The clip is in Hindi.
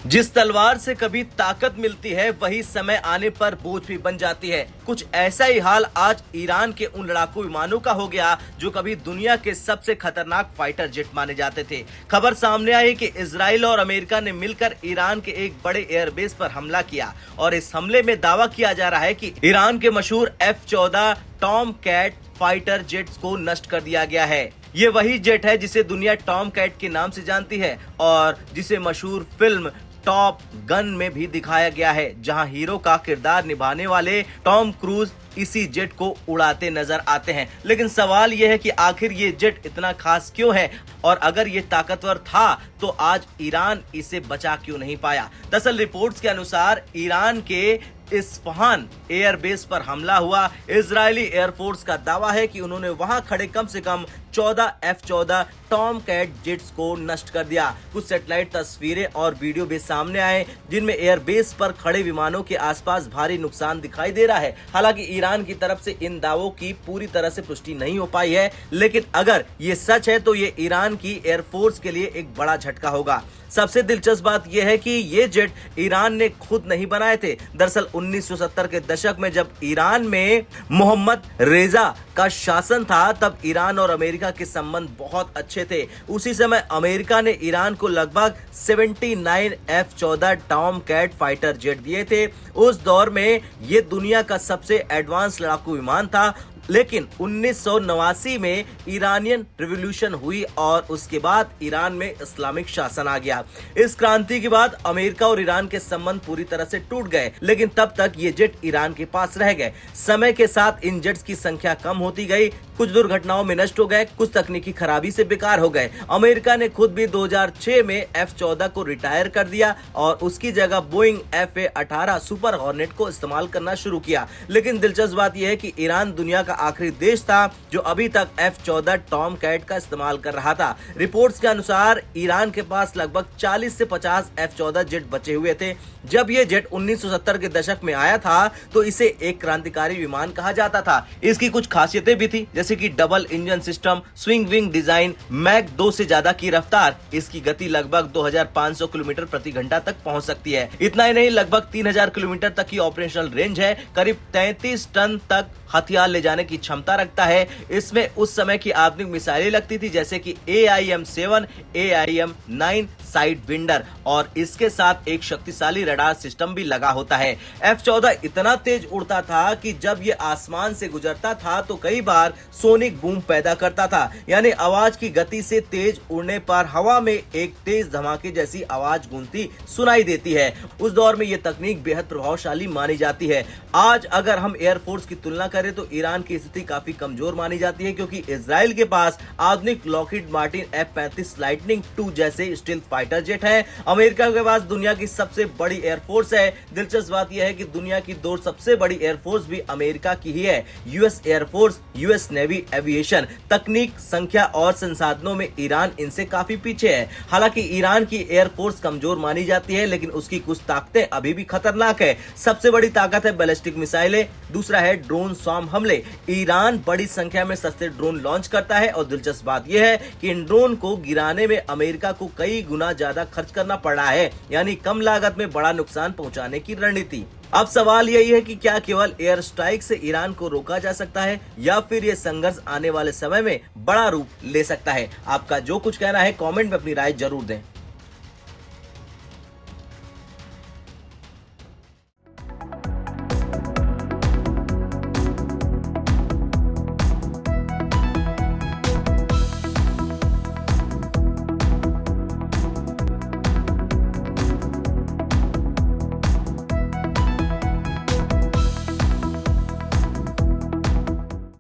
जिस तलवार से कभी ताकत मिलती है वही समय आने पर बोझ भी बन जाती है। कुछ ऐसा ही हाल आज ईरान के उन लड़ाकू विमानों का हो गया जो कभी दुनिया के सबसे खतरनाक फाइटर जेट माने जाते थे। खबर सामने आई कि इजराइल और अमेरिका ने मिलकर ईरान के एक बड़े एयरबेस पर हमला किया और इस हमले में दावा किया जा रहा है कि ईरान के मशहूर F-14 Tom cat fighter jets को नष्ट कर दिया गया है। ये वही जेट है जिसे दुनिया टॉम कैट के नाम से जानती है और जिसे मशहूर फिल्म टॉप गन में भी दिखाया गया है, जहां हीरो का किरदार निभाने वाले टॉम क्रूज इसी जेट को उड़ाते नजर आते हैं। लेकिन सवाल यह है कि आखिर ये जेट इतना खास क्यों है और अगर ये ताकतवर था तो आज ईरान इसे बचा क्यों नहीं पाया। दरअसल रिपोर्ट्स के अनुसार ईरान के इस्फहान एयरबेस पर हमला हुआ। इजरायली एयरफोर्स का दावा है कि उन्होंने वहां खड़े कम से कम 14 F-14 टॉम कैट जेट्स को नष्ट कर दिया। कुछ सैटेलाइट तस्वीरें और वीडियो भी सामने आए जिनमें एयरबेस पर खड़े विमानों के आसपास भारी नुकसान दिखाई दे रहा है। हालांकि ईरान की तरफ से इन दावों की पूरी तरह से पुष्टि नहीं हो पाई है, लेकिन अगर ये सच है तो ये ईरान की एयरफोर्स के लिए एक बड़ा झटका होगा। सबसे दिलचस्प बात यह है कि ये जेट ईरान ने खुद नहीं बनाए थे। दरअसल 1970 के दशक में जब ईरान में मोहम्मद रेजा का शासन था तब ईरान और अमेरिका के संबंध बहुत अच्छे थे। उसी समय अमेरिका ने ईरान को लगभग 79 F-14 Tom cat fighter jet दिए थे। उस दौर में ये दुनिया का सबसे एडवांस लड़ाकू विमान था। लेकिन 1989 में ईरानियन रिवॉल्यूशन हुई और उसके बाद ईरान में इस्लामिक शासन आ गया। इस क्रांति के बाद अमेरिका और ईरान के संबंध पूरी तरह से टूट गए, लेकिन तब तक ये जेट ईरान के पास रह गए। समय के साथ इन जेट्स की संख्या कम होती गई, कुछ दुर्घटनाओं में नष्ट हो गए, कुछ तकनीकी खराबी से बेकार हो गए। अमेरिका ने खुद भी 2006 में F-14 को रिटायर कर दिया और उसकी जगह बोइंग FA-18 सुपर हॉर्नेट को इस्तेमाल करना शुरू किया। लेकिन दिलचस्प बात यह है कि ईरान दुनिया का आखिरी देश था जो अभी तक F-14 टॉम कैट का इस्तेमाल कर रहा था। रिपोर्ट्स के अनुसार ईरान के पास लगभग 40 से 50 F-14 जेट बचे हुए थे। जब ये जेट 1970 के दशक में आया था तो इसे एक क्रांतिकारी विमान कहा जाता था। इसकी कुछ खासियतें भी थी, जैसे कि double engine system, swing wing design, Mach 2 से ज्यादा की रफ्तार, इसकी गति लगभग 2500 किलोमीटर प्रति घंटा तक पहुंच सकती है। इतना ही नहीं, लगभग 3000 किलोमीटर तक की ऑपरेशनल रेंज है, करीब 33 टन तक हथियार ले जाने की क्षमता रखता है। इसमें उस समय की आधुनिक मिसाइलें लगती थी जैसे कि AIM-7, AIM-9 साइड विंडर और इसके साथ एक शक्तिशाली रडार सिस्टम भी लगा होता है। F-14 इतना तेज उड़ता था कि जब ये आसमान से गुजरता था तो कई बार सोनिक बूम पैदा करता था, यानी आवाज की गति से तेज उड़ने पर हवा में एक तेज धमाके जैसी आवाज गूंजती सुनाई देती है। उस दौर में ये तकनीक बेहद प्रभावशाली मानी जाती है। आज अगर हम एयरफोर्स की तुलना करें तो ईरान की स्थिति काफी कमजोर मानी जाती है, क्योंकि इजराइल के पास आधुनिक Lockheed Martin F-35 lightning II जैसे स्टील्थ फाइटर जेट है। अमेरिका के पास दुनिया की सबसे बड़ी एयरफोर्स है। दिलचस्प बात यह है कि दुनिया की 2 सबसे बड़ी एयरफोर्स भी अमेरिका की ही है, US air force, US navy aviation. तकनीक, संख्या और संसाधनों में ईरान इनसे काफी पीछे है। हालांकि ईरान की एयरफोर्स कमजोर मानी जाती है, लेकिन उसकी कुछ ताकतें अभी भी खतरनाक है। सबसे बड़ी ताकत है बैलिस्टिक मिसाइलें, दूसरा है ड्रोन स्वाम हमले। ईरान बड़ी संख्या में सस्ते ड्रोन लॉन्च करता है और दिलचस्प बात यह है कि इन ड्रोन को गिराने में अमेरिका को कई गुना ज्यादा खर्च करना पड़ रहा है, यानी कम लागत में बड़ा नुकसान पहुंचाने की रणनीति। अब सवाल यही है कि क्या केवल एयर स्ट्राइक से ईरान को रोका जा सकता है या फिर यह संघर्ष आने वाले समय में बड़ा रूप ले सकता है। आपका जो कुछ कहना है कमेंट में अपनी राय जरूर दें।